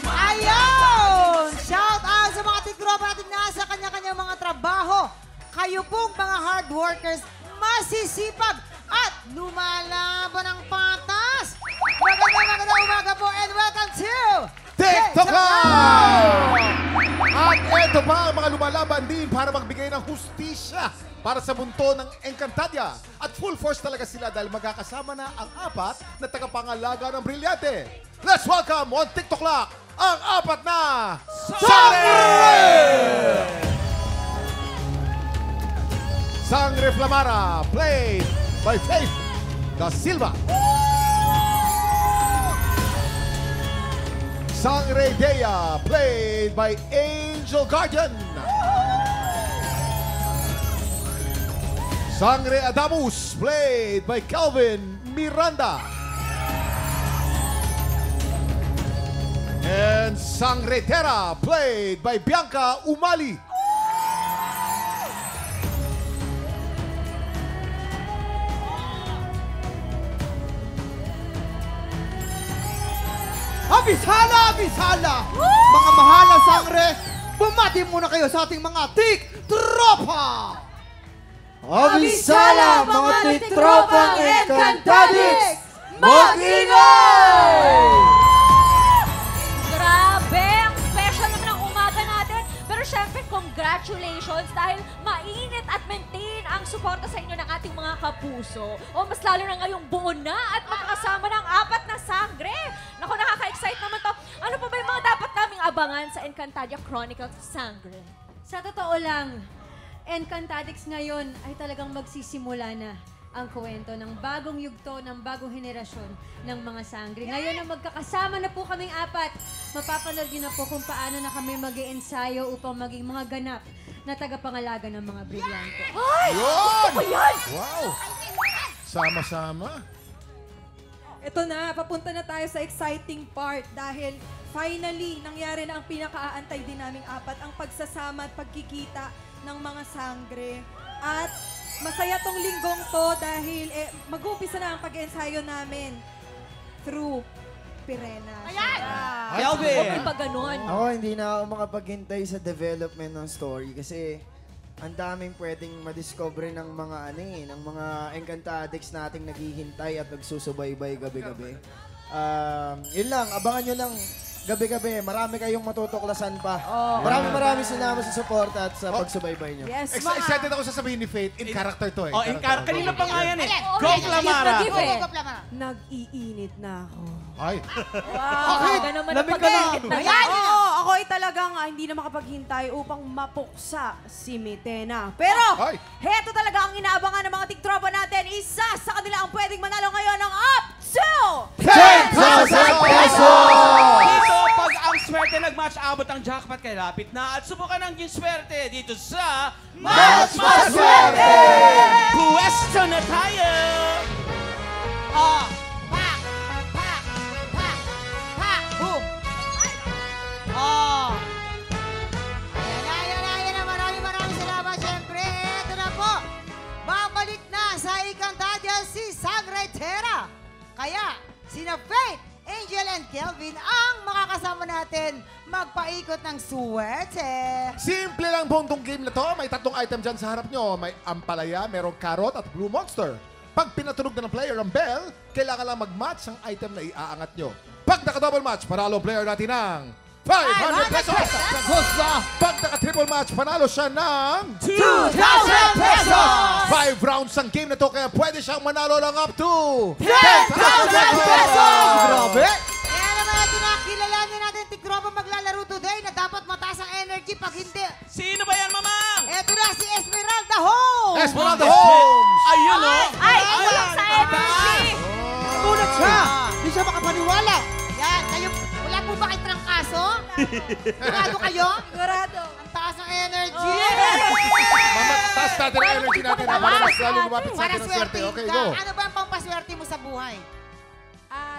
Ayun! Shout out sa mga tigropa natin nasa kanya-kanyang mga trabaho. Kayo pong mga hard workers, masisipag at lumalaban ng patas. Magandang umaga po and welcome to TikTok Live! At eto pa ang mga lumalaban din para magbigay ng hustisya para sa bunto ng Encantadia. At full force talaga sila dahil magkakasama na ang apat na tagapangalaga ng Brilyante. Let's welcome on TikTok Live ang apat na Sangre! Sangre Flamara, played by Faith Da Silva. Sangre Dea, played by Angel Guardian. Sangre Adamus, played by Calvin Miranda. And Sangre Terra, played by Bianca Umali. Abisala! Abisala! Mga mahala sangre, bumati muna kayo sa ating mga tik-tropa! Abisala! Mga tik-tropang Encantadix! Mag-ingay! Grabe! Ang special naman ang umaga natin. Pero syempre, congratulations dahil mainit at maintain ang suporta sa inyo ng ating mga kapuso. O mas lalo na ngayong buo na at makakasama ng apat na sangre. Naku, nakaka-excite naman to. Ano pa ba yung mga dapat naming abangan sa Encantadia Chronicles Sangre? Sa totoo lang, Encantadix ngayon ay talagang magsisimula na ang kwento ng bagong yugto, ng bagong henerasyon ng mga sangre. Ngayon na magkakasama na po kaming apat, mapapanood niyo na po kung paano na kami mag-iensayo upang maging mga ganap na tagapangalaga ng mga brilyante. Ay! Yun! Ano yan? Wow! Sama-sama. Ito na, papunta na tayo sa exciting part dahil finally, nangyari na ang pinaka-aantay din naming apat, ang pagsasama at pagkikita ng mga sangre. At masaya tong linggong to dahil mag-uumpisa na ang pag-ensayo namin through Pirena. Ayan! Kelvin! Huwag yung pa ganon. Ako, hindi na ako makapaghintay sa development ng story kasi ang daming pwedeng madiscover ng mga ng mga Encantadix nating naghihintay at nagsusubaybay gabi-gabi. Yun lang, abangan nyo lang gabi-gabi. Marami kayong matutuklasan pa. Maraming salamat sa suporta at sa pagsubaybay nyo. Yes, Excited ako sasabihin ni Faith. In character to eh. Oh, in character. Kanina pa nga yan eh. Oo, Go, medyo Clamara! give eh. nag-iinit na ako. Ay. Wow, ka naman ang Lamig ka na. pag-edit na Ayan! yan. Oo, ako ay talagang hindi na makapaghintay upang mapuksa si Mitena. Pero, Ay. heto talaga ang inaabangan ng mga tiktropa natin. Isa sa kanila ang pwedeng manalo ngayon ng up to 10,000 pesos! Dito, pag ang swerte nag-match, abot ang jackpot kay lapit na at subukan ang swerte dito sa Match Maswerte! Pwesto na tayo! Boom! Oh! Ayan na. Maraming salamat. Siyempre, ito na po. Babalik na sa Encantadia si Sangre Terra. Kaya, sina Faith, Angel, and Kelvin ang makakasama natin magpaikot ng suwerte. Simple lang po itong game na to. May tatlong item dyan sa harap nyo. May ampalaya, merong carrot at blue monster. Pag pinatunog na ng player ang bell, kailangan lang mag-match ang item na iaangat nyo. Pag naka-double match, panalo player natin ng 500 pesos! Pag naka-triple match, panalo siya ng 2,000 pesos! 5 rounds ang game na to, kaya pwede siyang manalo ng up to 10,000 pesos! Grabe! Kaya naman natin kilalanin natin tiktropa maglalaro today na dapat mataas ang energy pag hindi. Sino ba yan, mamang? Eto na si Esmeralda Holmes! Esmeralda Holmes! Ayun o! Ay, kulang sa energy. Nagulat siya! Hindi siya makapaniwala! Yan, kayo, wala po ba kayong trangkaso? Sigurado kayo? Sigurado. Ang taas ng energy! Taas natin ang energy natin para mas lalo lumapit sa Para atin ang swerte. swerte Okay, ka. go! Ano ba ang pampaswerte mo sa buhay?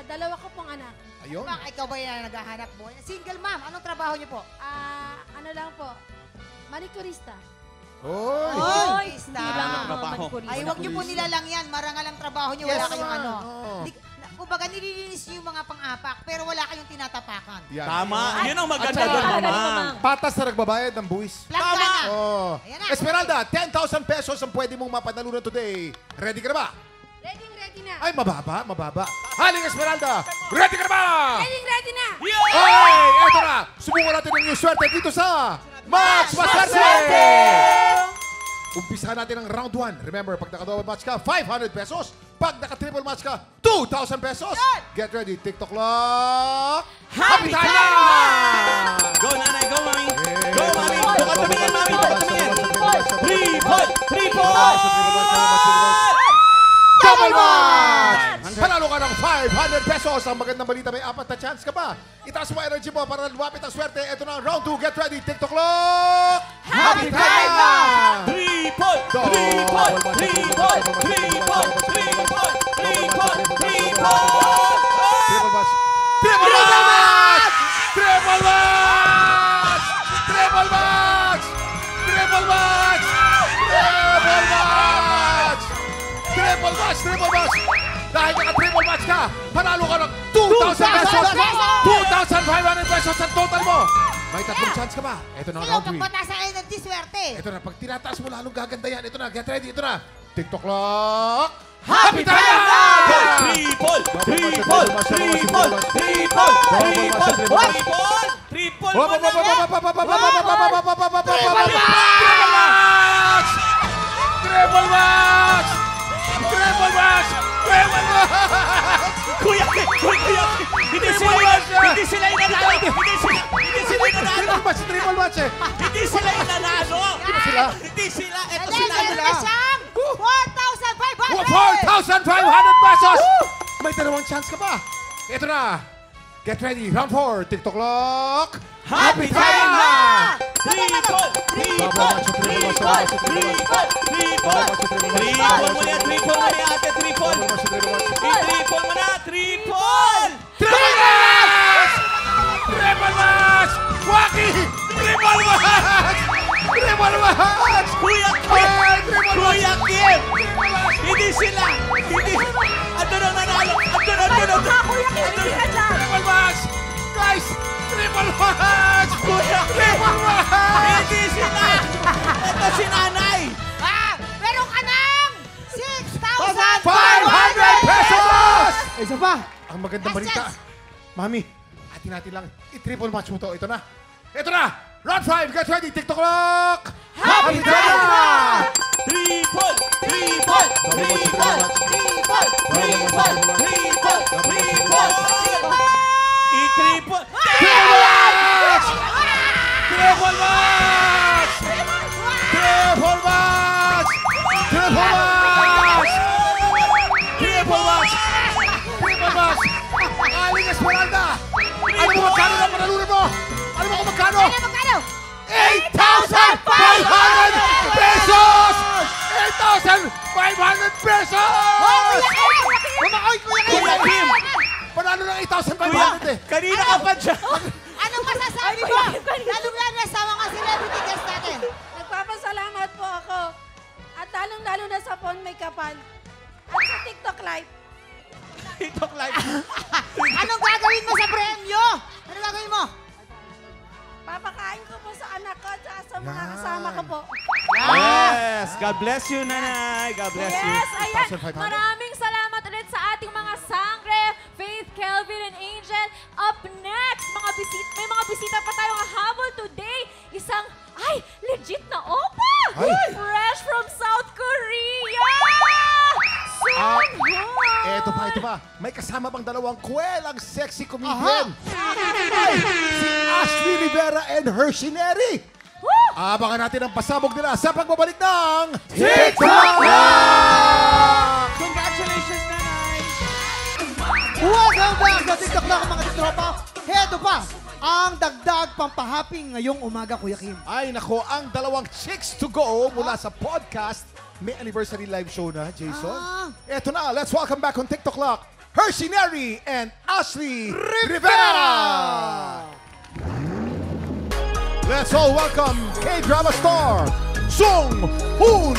Dalawa ko pong anak. Ayun. Baka ikaw ba yan naghahanap buhay? Single mom, anong trabaho niyo po? Ano lang po, manicurista. Oy! Oy! Hindi lang ang mga Trabaho. mankurista. Ay, huwag niyo po nilalang yan. Marangal ang trabaho niyo. Wala Yes, kayong ma'am. ano. Oo. kumbaga nililinis niyo yung mga pang-apak, pero wala kayong tinatapakan. Yan. Tama. Yun ang maganda At saka- doon, Magaling, Mama. Mamang. Patas na nagbabayad ng buwis. Plangka na. Oh. Ayan na. Esmeralda, 10,000 pesos ang pwede mong mapanalunan today. Ready ka na ba? Ready na. Ay, mababa. Haling Esmeralda, ready ka na ba? Ready na. Ay, eto na. Subukan natin ang iyong swerte dito sa Match Maswerte! Umpisahan natin ang round 1. Remember, pag naka-double match ka, 500 pesos. Pag naka-triple match ka, 2,000 pesos. Get ready, TikTok clock. Happy time na! Go, nanay. Go, mami. Go, mami. Bukat tumingin, mami. Bukat tumingin. Triple! Double match! Panalo ka ng 500 pesos. Ang magandang balita, may 4 na chance ka pa. Itaas mo energy mo para lumapit ang swerte. Ito na ang round 2. Get ready, TikTok clock. Happy time na! Triple! Triple match! Triple match! Triple match! Triple match! Triple match! Triple match! Triple match! Triple match! Dahil naka-triple match ka, panalo ka ng 2,000 pesos! 2,500 pesos ang total mo! May 3 chance ka ba? Ito na ang Sino, round 3. pagpataas ang energy, swerte. Ito na, pag tinataas mo lalong gaganda yan. Ito na, get ready, ito na. TikTok clock. Happy time na! Triple! Triple match! Triple match! Triple match! Kuya, hindi sila inanalo! Hindi sila inanalo! Triple match eh! Hindi sila inanalo! Sila? Hindi sila! Ito And then, sila! meron na siyang 4,500! 4,500 pesos! May 2 chance ka pa. Ito na. Get ready. Round 4. TikTok clock. Happy time na! Triple mo na, ate, triple! I-triple mo na, triple! Triple match! Triple match! Waki! Triple match! Triple match! Kuya Kim! Hindi sila! Ando na nanalo! Ando na! Kuya Kim, hindi ka dyan. Triple match! Guys! Triple match! Kuya Kim! Triple match! Hindi sila! Ito si nanay! Meron ka ng 500 pesos! Isa pa. Ang magandang Last balita. chance. Mami, atin natin lang. I-triple match mo to. Ito na. Ito na! Round 5. Get ready. TikTok clock! Happy time na! Triple! I-triple! Triple match! Triple match! Triple match! Triple match! Triple match! Triple match! Aling Esmeralda! Ano mo magkano na panalunan mo? Ano mo kung magkano? Magkano? 8,500 pesos! 8,500 pesos! Kuya Kim! Panalo ng 8,500 Kuya, eh. kanina ka pa dyan! Anong masasabi mo? Lalong-lalo na sa mga celebrity guests natin. Nagpapasalamat po ako. At lalong-lalo na sa Pon May Kapal. At sa TikTok Live. TikTok live! Anong gagawin mo sa premyo? Ano gagawin mo? Papakain ko po sa anak ko at sa mga kasama ko po. Yes! God bless you, nanay! God bless you! Yes, ayan. 1,500. Maraming salamat ulit sa ating mga sangre, Faith, Kelvin, and Angel. Up next, may mga bisita pa tayong habol today. Isang, legit na opa! Ay. Fresh from South Korea! Eto pa. May kasama pang 2 kwelang sexy comedian. Ay, si Ashley Rivera and Hershey Neri. Abangan natin ang pasabog nila sa pagbabalik ng TikTok! Congratulations, nanay! Welcome back sa TikTok na mga titropa. Heto pa, ang dagdag pampahappy ngayong umaga, Kuya Kim. Ay nako, ang 2 chicks to go mula sa podcast. May anniversary live show na, Jason. Eto na, let's welcome back on TikTok Lock, Hershey Neri and Ashley Rivera! Let's all welcome K-drama star, Sung Hoon!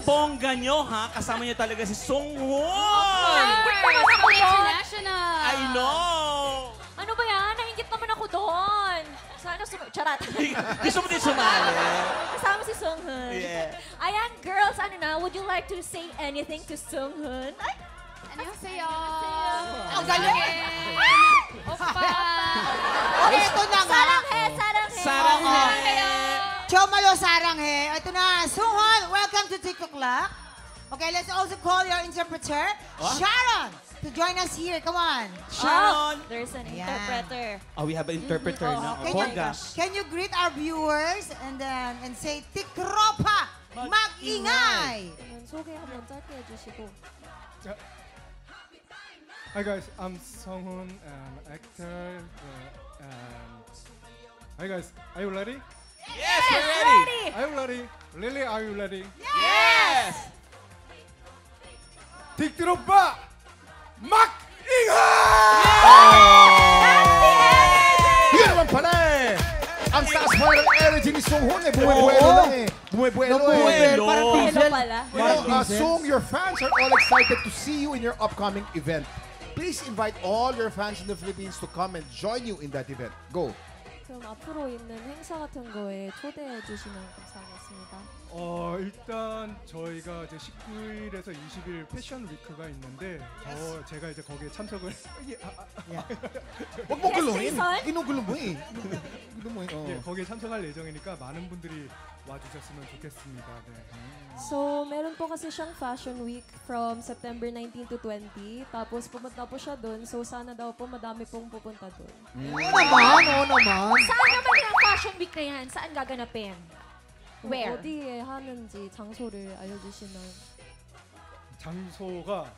bongga nyo, ha? Kasama nyo talaga si Sunghoon! International! I know! Ano ba yan? Nainggit naman ako doon. Sana Charat. Gusto mo din sumali? Kasama si Sunghoon. Yeah. Ayan, girls, ano na? Would you like to say anything to Sunghoon? Ay! Annyeonghaseyo. Ang galing! Oppa. O, ito na nga. Saranghe! Saranghe! Saranghe! Chomalo Saranghe. Ito na. Sunghoon, welcome to TikTok Lock. Okay, let's also call your interpreter, Sharon, to join us here. Come on. Sharon! There's an Ayan. interpreter. Oh, we have an interpreter now. Bongga. Can you greet our viewers and say, Tiktropa, mag-ingay! 소개 한번 짧게 해주시고. Hi guys, I'm Sunghoon, actor. Hi guys, are you ready? Yes, we're ready! Are you ready? Really, are you ready? Yes! 틱트로빠 Yun naman pala eh! Ang taas pala ng energy ni Sunghoon eh. Bumubuelo lang eh. Bumubuelo eh. Buelo! Hello pala. You know, Sung, your fans are all excited to see you in your upcoming event. Please invite all your fans in the Philippines to come and join you in that event. Go. 그럼 앞으로 있는 행사 같은 거에 초대해 주시면 감사하겠습니다. 일단 저희가 이제 19일에서 20일 패션 위크가 있는데 제가 이제 거기에 참석을 Huwag mo guluhin. Jason? Ginugulo mo eh. Ginugulo mo eh. 예, 거기에 참석할 예정이니까 많은 분들이 와주셨으면 좋겠습니다. 네. So, meron po kasi siyang Fashion Week from September 19 to 20. Tapos pumunta po siya doon. So, sana daw po madami pong pupunta doon. Oo naman. Saan naman yung fashion week na yan? Saan gaganapin? Where? 어디에 하는지 장소를 알려주시면. 장소가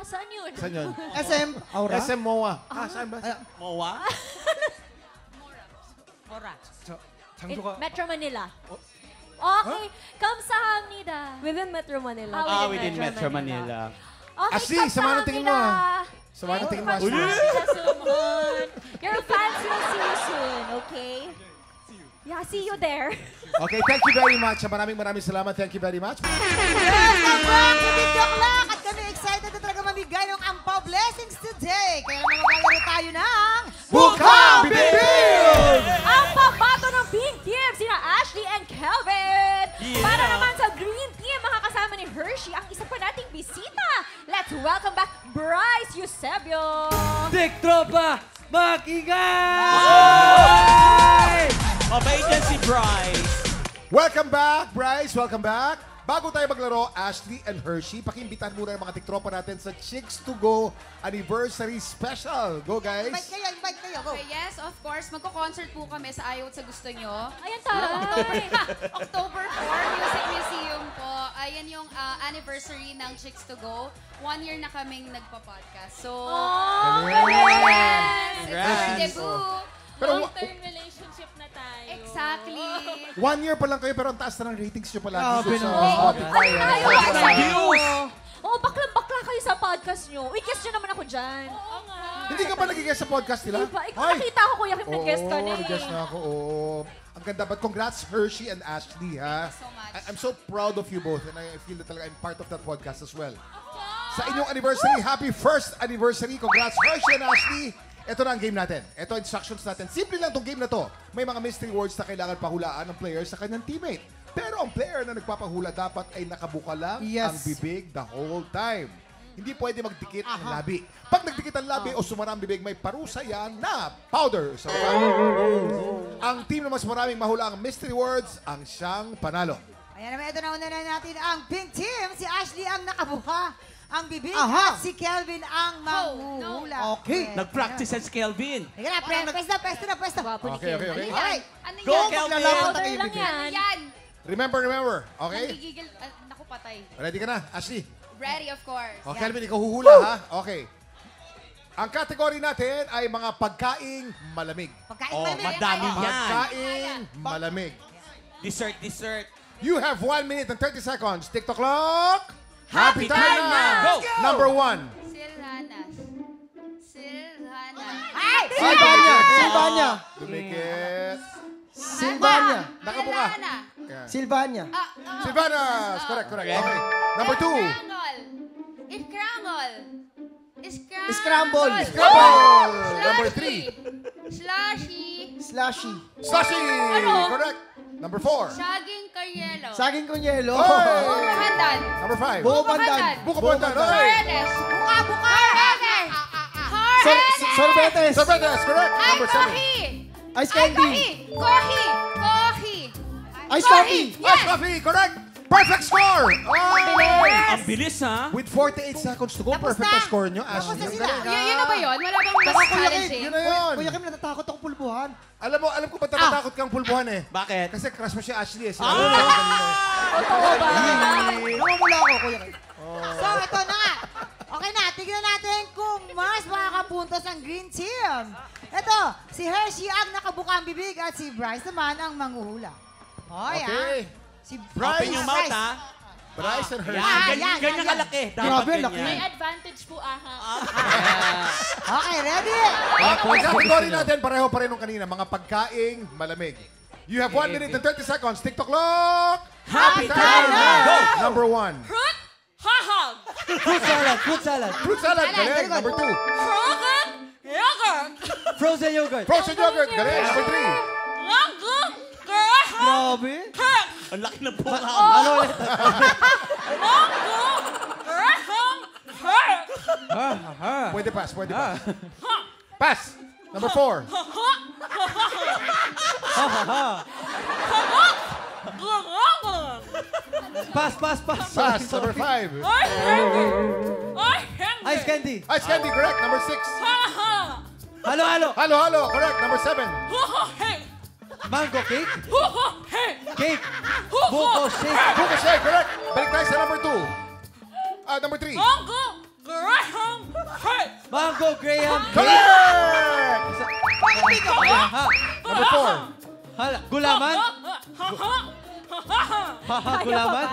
Saan yun? Saan yun? SM Aura? SM MOA. Saan ba? Mowa? 장소가 Metro Manila. Okay, 감사합니다. Within Metro Manila. Within Metro Manila. Okay, Ashley, sama ng tingin mo ah. 감사합니다. Sama ng tingin mo, Ashley. 감사합니다, Sunghoon. Your fans will see you soon, okay? Yeah, see you there. Okay, thank you very much. Maraming salamat. Thank you very much. Welcome back to TikTok Lock! At kami excited na talaga mamigay ng ampaw blessings today. Kaya naman maglalaro tayo ng Bukang Bibig! Ang pabato ng Pink Team, sina Ashley and Kelvin. Yeah. Para naman sa Green Team, makakasama ni Hershey, ang isa pa nating bisita. Let's welcome back Bryce Eusebio. Tiktropa, mag-ingay! Mabait yan si Bryce. Welcome back, Bryce. Welcome back. Bago tayo maglaro, Ashley and Hershey, pakiimbitahan muna ng mga tiktropa natin sa Chicks to Go Anniversary Special. Go, guys. Invite kayo. Go. Okay, yes, of course. Magko-concert po kami sa Ayaw at sa Gusto Nyo. Ayan tayo. October 4, Music Museum po. Ayan yung anniversary ng Chicks to Go. 1 year na kaming nagpa-podcast. So, yes! It's our Congrats. debut. Pero Long-term relationship na tayo. Exactly. 1 year pa lang kayo, pero ang taas na ng ratings nyo pala Grabe dito sa naman. Spotify. Ay, tayo. Views. Oh, baklang-bakla kayo sa podcast nyo. Uy, guest nyo naman ako dyan. Oo nga. Hindi ka ba nag-guest sa podcast nila? Diba? Ikaw nakita ko, Kuya Kim, nag-guest ka na eh. nag-guest na ako. Oo. Ang ganda. But congrats, Hershey and Ashley, ha? Thank you so much. I'm so proud of you both, and I feel that talaga I'm part of that podcast as well. Sa inyong anniversary, happy first anniversary. Congrats, Hershey and Ashley. Ito na ang game natin. Ito ang instructions natin. Simple lang itong game na to. May mga mystery words na kailangan pahulaan ng player sa kanyang teammate. Pero ang player na nagpapahula dapat ay nakabuka lang ang bibig the whole time. Hindi pwede magdikit ang labi. Pag nagdikit ang labi o sumara ang bibig, may parusa yan na powder sa mukha. Ang team na mas maraming mahula ang mystery words ang siyang panalo. Ayan naman, ito na una na natin ang Pink Team. Si Ashley ang nakabuka ang bibig Aha. at si Kelvin ang manghuhula. Okay. Nag-practice yan si Kelvin. Sige na, pwesto. Okay. Alright. Ano Go, yan? Kelvin! Powder lang yan. Ano yan? Remember. Okay? Nagigigil. Naku, patay. Ready ka na, Ashley? Ready, of course. O, Kelvin, ikaw huhula, ha? Okay. Ang kategory natin ay mga pagkaing malamig. Pagkain Oh, malamig. madami yan. Pagkaing malamig. Dessert. You have 1 minute and 30 seconds. TikTok clock. Happy time na! Go! Number 1. Silhanas. Ay! Silvania! Dumikit. Silvania. Nakabuka. Alana. Yeah. Silvania. Silvanas. Correct. Okay. Number 2. Scramble. Scramble. Number 3. Slushy. Slushy. Ano? Correct. Number 4. Saging con yelo. Number 5. Buko pandan. Buko pandan. Okay. Sorbetes. Sorbetes. Correct. Number 7. Ice candy. Ice coffee. Ice coffee. Correct. Perfect score. Ang bilis, ha? With 48 seconds to go, perfect ang score nyo, Ashley. na Ang sila. galing, Yun na ba yun? Wala bang mas Kuya Kim, challenging? Yun na yun. Kuya Kim, natatakot ako pulbuhan. Alam ko ba't natatakot kang pulbuhan eh? Bakit? Kasi crush mo si Ashley eh. Sinabi ko sa'yo kanina eh. Totoo ba? Namamula ako, Kuya Kim. So, ito na nga. Okay na, tignan natin kung mas makakapuntos ang Green Team. Ito, si Hershey ang nakabukang bibig at si Bryce naman ang manghuhula. Hoy, Okay. Si Open yung mouth, ha? Bryce and Hershey. Yan, yan, ganyan yan. kalaki. Dapat Grabe, laki. ganyan. advantage po, aha. Okay, ready? Ang category natin, pareho pa rin nung kanina. Mga pagkaing malamig. You have 1 minute and 30 seconds. TikTok clock! Happy time! Go! Number 1. Hahag! Fruit salad. Fruit salad. Fruit salad. Galing. Number 2. Yogurt! Frozen yogurt. Frozen yogurt. Galing. Number 3. Mango! Grabe. Ang laki ng buka. Ano ulit? Pwede pass. Pwede pass. Pass. Number 4. Pass. Pass. Number 5. Ice candy. Ice candy. Correct. Number 6. Halo. Halo. Correct. Number 7. Mango cake. Cake. Buko shake. Buko shake. Correct. Balik tayo sa number 2. Number 3. Mango graham cake. Correct! Number 4. Hala. Gulaman. Gulaman.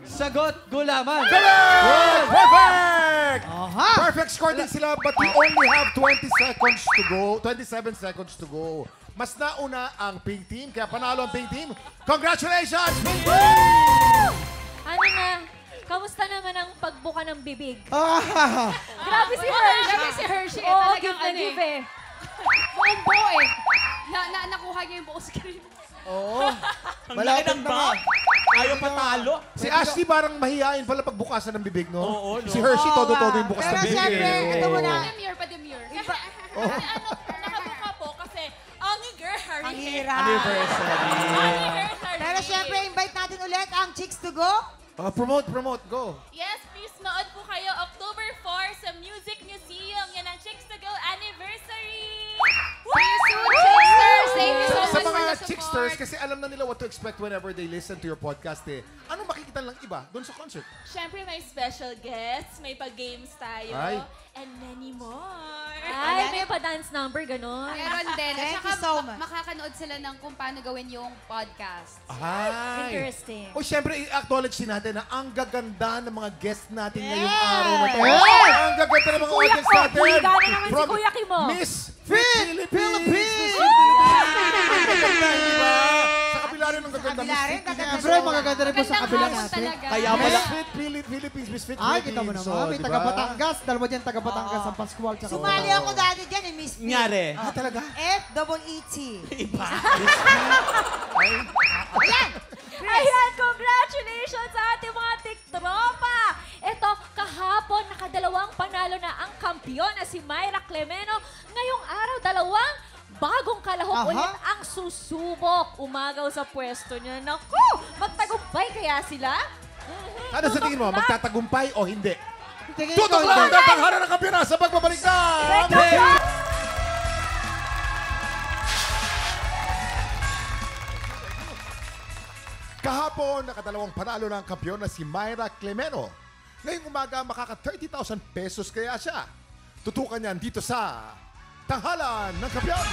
Sagot. Gulaman. Correct! Perfect! Aha. Perfect score din sila, but we only have 20 seconds to go. 27 seconds to go. Mas nauna ang pink team, kaya panalo ang pink team. Congratulations, pink team! Ano na? Kamusta naman ang pagbuka ng bibig? Ah. Grabe si Hershey. Grabe si Hershey. Oo, Talagang give na ano give eh. Buong buo eh. Nakuha niya yung buo screen. Oo. Ang laki ng bag. Ayaw patalo. Si Ashley parang mahihain pala pagbukasan ng bibig, no? Oo, no? Si Hershey, Oo, todo-todo nga. yung bukas Pero ng bibig. syempre, ito muna. Pa-demure. Nakabuka po kasi anniversary. Ang hirap. Anniversary. Pero syempre, invite natin ulit ang Chicks to Go. Promote, go. Yes, please nood po kayo October 4 sa Music Museum. Yan ang Chicks to Go Anniversary! See you soon, Chicksters! Thank you so Sa much for mga the support. chicksters, kasi alam na nila what to expect whenever they listen to your podcast eh. Anong makikita lang iba doon sa concert? Siyempre may special guests, may pag-games tayo, Ay. and many more. Ay, may pa-dance number, gano'n. Meron din. At Thank saka you so much. makakanood sila ng kung paano gawin yung podcast. Ay. Interesting. O syempre, i-acknowledge din natin na ang gaganda ng mga guests natin ngayong Yes! araw na to. Yes! Ang gaganda ng mga Kuya audience ko, natin. Kuya Gana naman si From Kuya Kim mo. Miss Philippines! Miss Philippines! Ang gaganda, di ba? Sa kabila rin ng gaganda. kabila rin, gaganda. Siyempre, magaganda rin po sa Magandang kabila hapon natin. talaga. Kaya Miss pala. Fit Philippines, Miss Fit Ay, Philippines. kita mo naman. So, May di ba? taga Batangas. Dalawa dyan taga Batangas. Ang Pascual. Tsaka Sumali ako dati dyan eh, Miss Fit. Nyari. Talaga? F-E-E-T. Iba. Ayan! Ayan, congratulations sa ating mga tiktropa! Ito, kahapon, nakadalawang panalo na ang kampiyon na si Myra Clemeno. Ngayong araw, dalawang bagong kalahok Aha. ulit ang susubok. Umagaw sa pwesto niya. Naku, magtagumpay kaya sila? Ano sa tingin mo? Magtatagumpay o hindi? Tingin ko, Tutok lang ang tanghalan ng kampiyon sa pagbabalik na! Kahapon, nakadalawang panalo ng kampiyon na si Myra Clemeno. Ngayong umaga, makaka 30,000 pesos kaya siya. Tutukan niyan dito sa Tanghalan ng Kampiyon.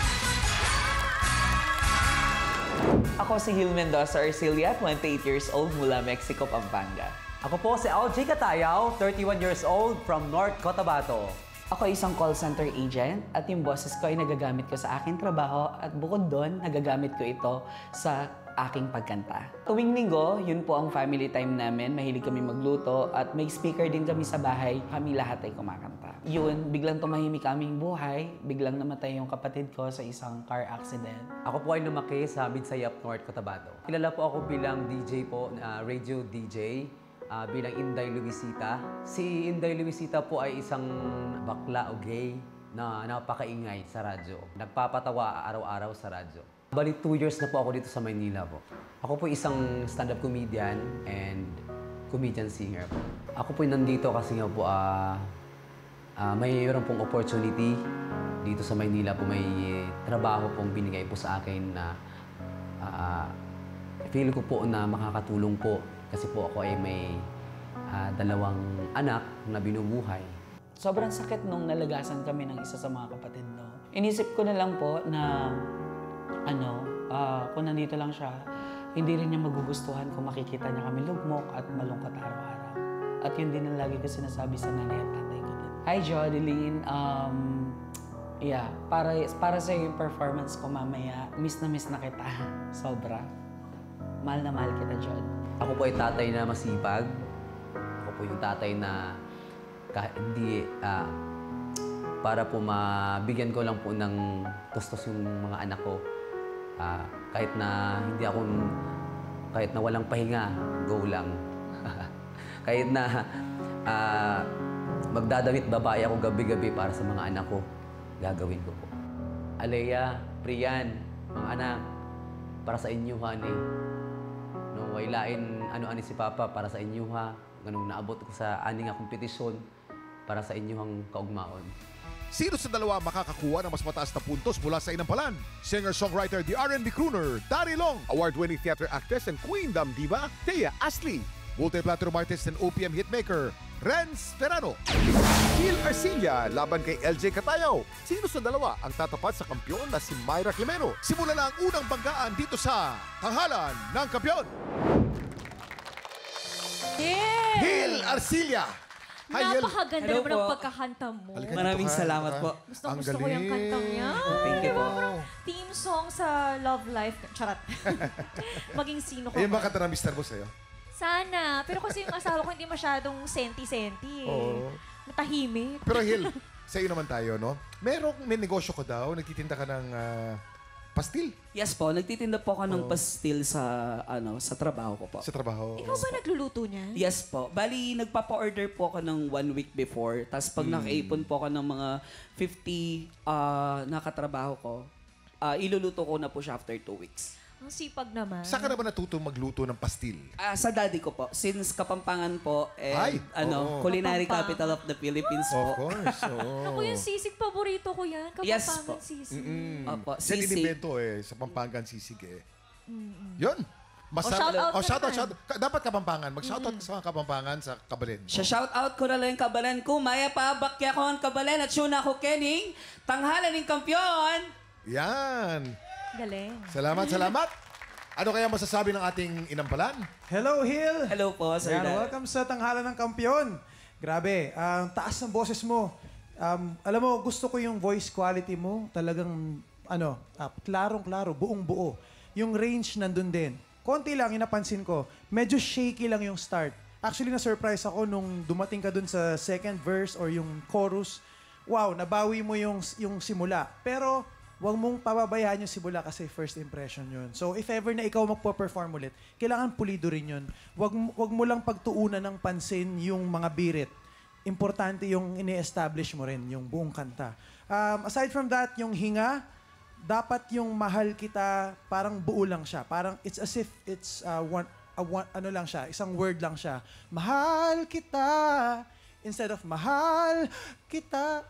Ako si Gil Mendoza Arcilia, 28 years old mula Mexico, Pampanga. Ako po si LJ Catayaw, 31 years old from North Cotabato. Ako ay isang call center agent at yung boses ko ay nagagamit ko sa aking trabaho at bukod doon, nagagamit ko ito sa aking pagkanta. Tuwing linggo, yun po ang family time namin. Mahilig kami magluto at may speaker din kami sa bahay. Kami lahat ay kumakanta. Yun, biglang tumahimik kaming buhay. Biglang namatay yung kapatid ko sa isang car accident. Ako po ay lumaki sa Midsayap, North Cotabato. Kilala po ako bilang DJ po, radio DJ. Bilang Inday Luisita. Si Inday Luisita po ay isang bakla o gay na napakaingay sa radyo. Nagpapatawa araw-araw sa radyo. Bali 2 years na po ako dito sa Maynila po. Ako po isang stand-up comedian and comedian singer po. Ako po nandito kasi nga po mayroon pong opportunity dito sa Maynila po. May trabaho pong binigay po sa akin na feel ko po na makakatulong po. Kasi po ako ay may 2 anak na binubuhay. Sobrang sakit nung nalagasan kami ng isa sa mga kapatid, no? Inisip ko na lang po na, kung nandito lang siya, hindi rin niya magugustuhan kung makikita niya kami lugmok at malungkot araw-araw. At yun din ang lagi ko sinasabi sa nanay at tatay ko din. Hi, Jodeline. Para sa yung performance ko mamaya, miss na kita. Sobra. Mahal na mahal kita, Jod. Ako po ay tatay na masipag. Ako po yung tatay na para po mabigyan ko lang po ng tustos yung mga anak ko. Kahit na walang pahinga, go lang. Kahit na magdadamit babae ako gabi-gabi para sa mga anak ko, gagawin ko po. Alea, Priyan, mga anak, para sa inyo, honey. No, wailain ano-ani si Papa para sa inyo ha. Ganun naabot ko sa ani nga kompetisyon para sa inyong kaugmaon. Sino sa dalawa makakakuha ng mas mataas na puntos mula sa inampalan? Singer-songwriter, the R&B crooner, Dari Long, award-winning theater actress and queendom diva, Thea Ashley, multi-platinum artist and OPM hitmaker, Renz Ferrano. Gil Arcilla laban kay LJ Catayaw. Sino sa dalawa ang tatapat sa kampyon na si Myra Climeno? Simula na ang unang banggaan dito sa Tanghalan ng Kampyon. Gil Arcilla. Hi, Gil. Napakaganda Hello naman po. ang pagkakanta mo. Maraming salamat po. Gusto ko yung kantang yan. Thank you po. Team song sa Love Life. Charot. Maging sino ko. Ayun ba kanta na Mr. Mo sa'yo? Sana. Pero kasi yung asawa ko hindi masyadong senti-senti eh. Oo. Matahimik. Pero Gil, sa'yo naman tayo, no? May negosyo ko daw, nagtitinda ka ng pastil. Yes po, nagtitinda po ako ng pastil sa trabaho ko po. Sa trabaho? Ikaw ba nagluluto niyan? Yes po. Bali, nagpapa-order po ako ng 1 week before. Tapos pag nakaipon po ako ng mga 50 nakatrabaho ko, iluluto ko na po siya after 2 weeks. Ang sipag naman. Saan ka na ba natuto magluto ng pastil? Sa daddy ko po. Since Kapampangan po, culinary capital of the Philippines po. Of course, oo. Ako yung sisig, paborito ko yan. Kapampangan Yes po. sisig. Opo, Yan sisig. inimbento sa Pampangan sisig eh. Yun. shoutout ka Dapat Kapampangan. Mag-shoutout ka sa mga Kapampangan sa Kabalen. Shoutout ko na lang yung kabalan ko. Maya pa, bakya ko ang kabalan at syuna ko kening. Tanghalan ng kampyon. Yan. Galing. Salamat. Ano kaya masasabi ng ating inampalan? Hello, Hill! Hello po, Sir Yan, Dad. welcome sa Tanghalan ng Kampyon. Grabe, ang taas ng boses mo. Alam mo, gusto ko yung voice quality mo. Talagang, klarong-klaro, buong-buo. Yung range nandun din. Konti lang, inapansin ko. Medyo shaky lang yung start. Actually, na-surprise ako nung dumating ka dun sa second verse or yung chorus. Wow, nabawi mo yung simula. Pero, huwag mong pababayaan yung simula kasi first impression yun. So, if ever na ikaw magpo-perform ulit, kailangan pulido rin yun. Huwag mo lang pagtuunan ng pansin yung mga birit. Importante yung ini-establish mo rin, yung buong kanta. Aside from that, yung hinga, dapat yung mahal kita, parang buo lang siya. Parang it's as if it's isang word lang siya. Mahal kita, instead of mahal kita.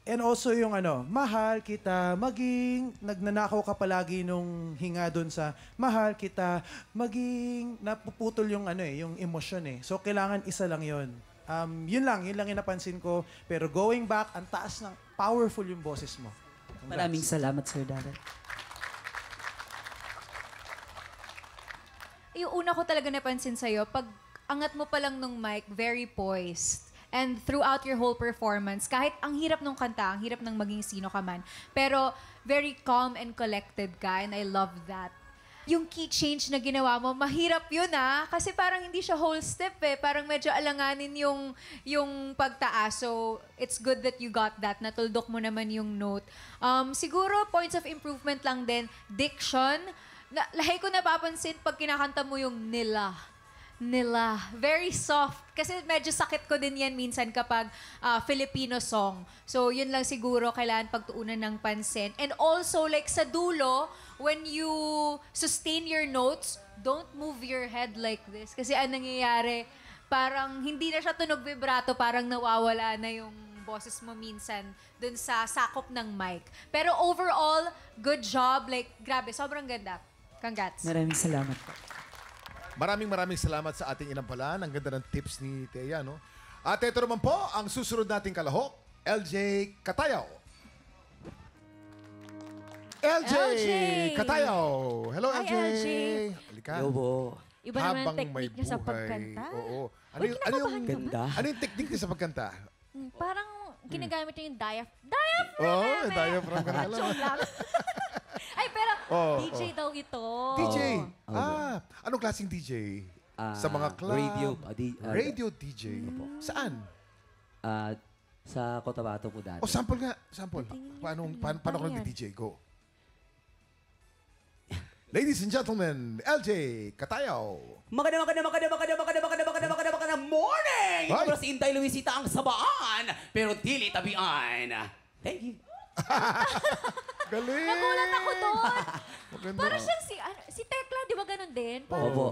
And also yung mahal kita, maging, nagnanakaw ka palagi nung hinga doon sa mahal kita, maging, napuputol yung yung emosyon eh. So kailangan isa lang yun. Yun lang yung napansin ko. Pero going back, ang taas ng powerful yung boses mo. Congrats. Maraming salamat, Sir Dad. Yung una ko talaga napansin sa'yo, pag angat mo pa lang nung mic, very poised. And throughout your whole performance, kahit ang hirap nung kanta, ang hirap ng maging sino ka man, pero very calm and collected ka, and I love that. Yung key change na ginawa mo, mahirap yun kasi parang hindi siya whole step parang medyo alanganin yung pagtaas. So, it's good that you got that, natuldok mo naman yung note. Siguro, points of improvement lang din, diction. Lahi ko napapansin pag kinakanta mo yung nila. Very soft. Kasi medyo sakit ko din yan minsan kapag Filipino song. So, yun lang siguro kailangan pagtuunan ng pansin. And also, like sa dulo, when you sustain your notes, don't move your head like this. Kasi ang nangyayari, parang hindi na siya tunog vibrato, parang nawawala na yung boses mo minsan dun sa sakop ng mic. Pero overall, good job. Like, grabe, sobrang ganda. Congrats. Maraming salamat po. Maraming salamat sa ating inampalan. Ang ganda ng tips ni Thea, no? At ito naman po, ang susunod nating kalahok, LJ Katayaw. LJ Katayaw! Hello, Hi, LJ! LJ. Halika. Hello po. Iba naman ang Habang may technique niya sa buhay. pagkanta. Oo. Uy, kinakabahan ka ba? Ano yung technique niya sa pagkanta? Parang ginagamit niya yung diaphragm. Oo, diaphragm ka na lang. Joke lang. Ay, pero DJ daw ito. DJ? Anong klaseng DJ? Sa mga club? Radio DJ. Saan? Sa Cotabato po dati. Sample nga. Sample. Paano ko nag-DJ? Go. Ladies and gentlemen, LJ Katayaw. Maganda morning! Ito pala si Inday Luisita ang sabaan, pero dili tabian. Thank you. Galing! Nagulat ako doon. Maganda. Parang siyang si Tekla, di ba ganun din? Opo,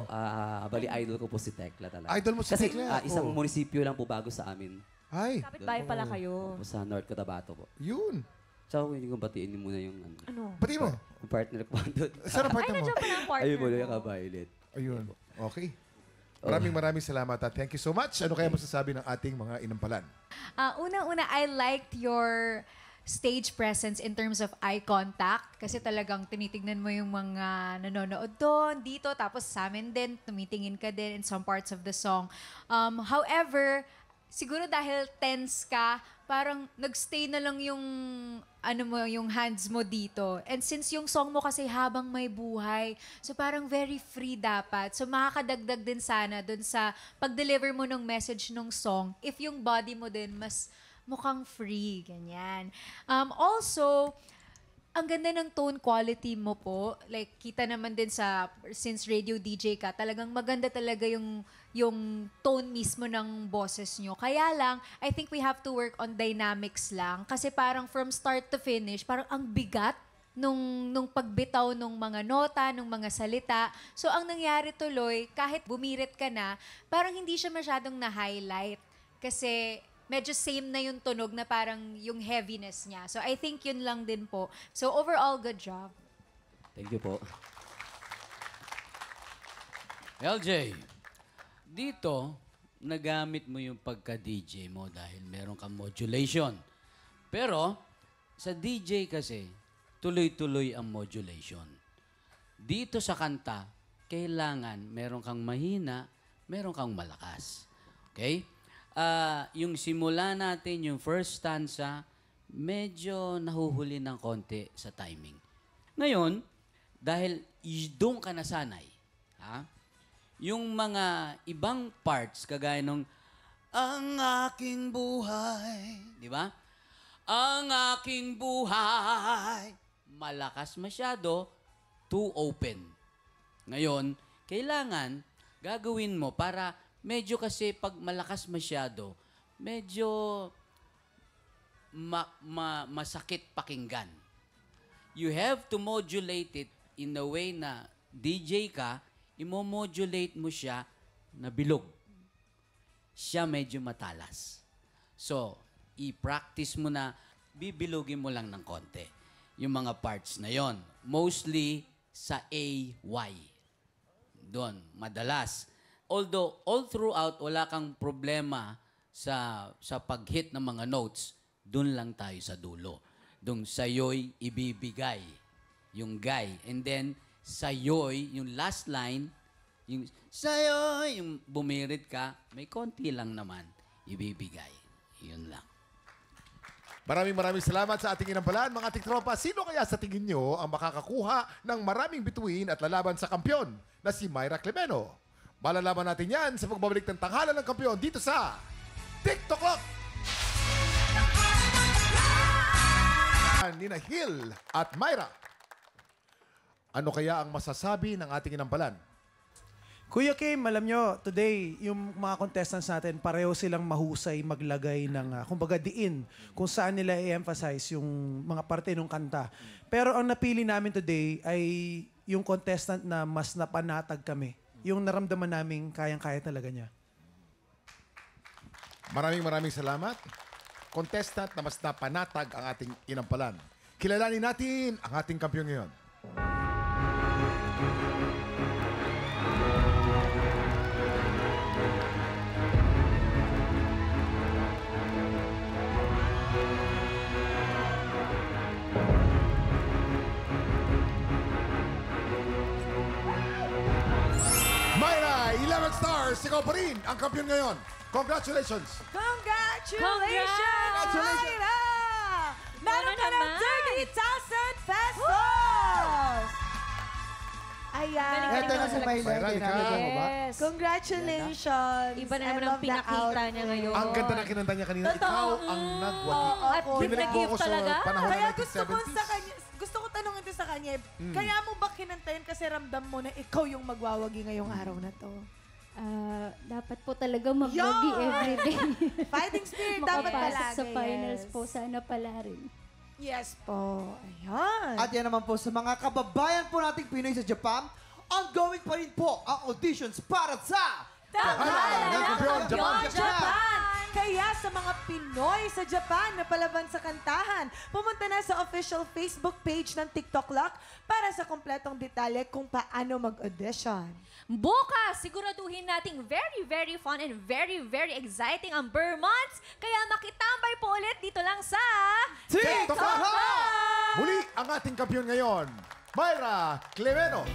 bali idol ko po si Tekla talaga. Idol mo si Tekla? Kasi isang munisipyo lang po bago sa amin. Ay. Kapit-bahay pala kayo. Opo, sa North Cotabato po. Yun. So, hindi ko batiin muna yung ano. Pati mo? Yung partner ko doon. Saan ang partner mo? Ay, nandiyan pala ang partner Ayun mo, mo. yung ka-violet. Ayun. Okay. Maraming salamat at thank you so much. Ano kaya masasabi ng ating mga inampalan? Una-una, I liked your stage presence in terms of eye contact. Kasi talagang tinitignan mo yung mga nanonood doon, dito, tapos sa amin din, tumitingin ka din in some parts of the song. However, siguro dahil tense ka, parang nagstay na lang yung yung hands mo dito. And since yung song mo kasi habang may buhay, so parang very free dapat. So makakadagdag din sana dun sa pag-deliver mo ng message ng song if yung body mo din mas mukhang free, ganyan. Also, ang ganda ng tone quality mo po. Like, kita naman din since radio DJ ka, talagang maganda talaga yung tone mismo ng boses nyo. Kaya lang, I think we have to work on dynamics lang. Kasi parang from start to finish, parang ang bigat nung pagbitaw nung mga nota, nung mga salita. So, ang nangyari tuloy, kahit bumirit ka na, parang hindi siya masyadong na-highlight. Kasi medyo same na yung tunog na parang yung heaviness niya. So, I think yun lang din po. So, overall, good job. Thank you po. LJ, dito, nagamit mo yung pagka-DJ mo dahil meron kang modulation. Pero, sa DJ kasi, tuloy-tuloy ang modulation. Dito sa kanta, kailangan meron kang mahina, meron kang malakas. Okay? Yung simula natin, yung first stanza, medyo nahuhuli ng konti sa timing. Ngayon, dahil doon ka nasanay, yung mga ibang parts, kagaya nung, ang aking buhay, di ba? Ang aking buhay, malakas masyado, too open. Ngayon, kailangan gagawin mo para medyo kasi pag malakas masyado, medyo masakit pakinggan. You have to modulate it in a way na DJ ka, imo-modulate mo siya na bilog. Siya medyo matalas. So, i-practice mo na, bibilugin mo lang ng konti. Yung mga parts na yon. Mostly sa A, Y. Doon, madalas. Although, all throughout, wala kang problema sa pag-hit ng mga notes, dun lang tayo sa dulo. Doon sa'yo'y ibibigay yung guy. And then, sa'yo'y, yung last line, yung sa'yo'y, yung bumirit ka, may konti lang naman. ibibigay. Yun lang. Maraming salamat sa ating inampalan, mga tiktropa. Sino kaya sa tingin nyo ang makakakuha ng maraming bituin at lalaban sa kampyon na si Myra Clemeno? Malalaman natin yan sa pagbabalik ng tanghalan ng kampyon dito sa TikTok Clock! Nina Hill at Myra. Ano kaya ang masasabi ng ating inampalan? Kuya Kim, alam nyo, today, yung mga contestants natin, pareho silang mahusay maglagay ng, kumbaga diin, kung saan nila i-emphasize yung mga parte ng kanta. Pero ang napili namin today ay yung contestant na mas napanatag kami. Yung naramdaman namin kayang-kaya talaga niya. Maraming salamat. Contestant na mas napanatag ang ating inampalan. Kilalanin natin ang ating kampiyon ngayon. Myra, 11 stars, ikaw pa rin ang kampiyon ngayon. Congratulations! Congratulations! Myra! Meron ka ng 30,000 pesos! Ayan. Ito na si Myra. Yes. Congratulations. Iba na naman I ang love the pinakita niya ngayon. Ang ganda ng kinanta niya kanina. Totoo. Ikaw ang nagwagi. At Binalik mo ako sa panahon Kaya ng gusto ko 1970s. sa kanya, gusto ko tanongin din sa kanya, kaya mo ba kinantayin kasi ramdam mo na ikaw yung magwawagi ngayong araw na to? Dapat po talaga magwagi everyday. Fighting spirit dapat palagi. Sa finals po, sana pala rin. Yes po. Ayan. At yan naman po sa mga kababayan po nating Pinoy sa Japan, ongoing pa rin po ang auditions para sa Tanghalan ng Kampiyon, Kampiyon, Japan! Japan! Kaya sa mga Pinoy sa Japan na palaban sa kantahan, pumunta na sa official Facebook page ng TikTok Lock para sa kompletong detalye kung paano mag-audition. Bukas, siguraduhin nating very fun and very exciting ang Burr Months. Kaya makitambay po ulit dito lang sa TikTok Clock! Muli ang ating kampiyon ngayon, Myra Clemeno.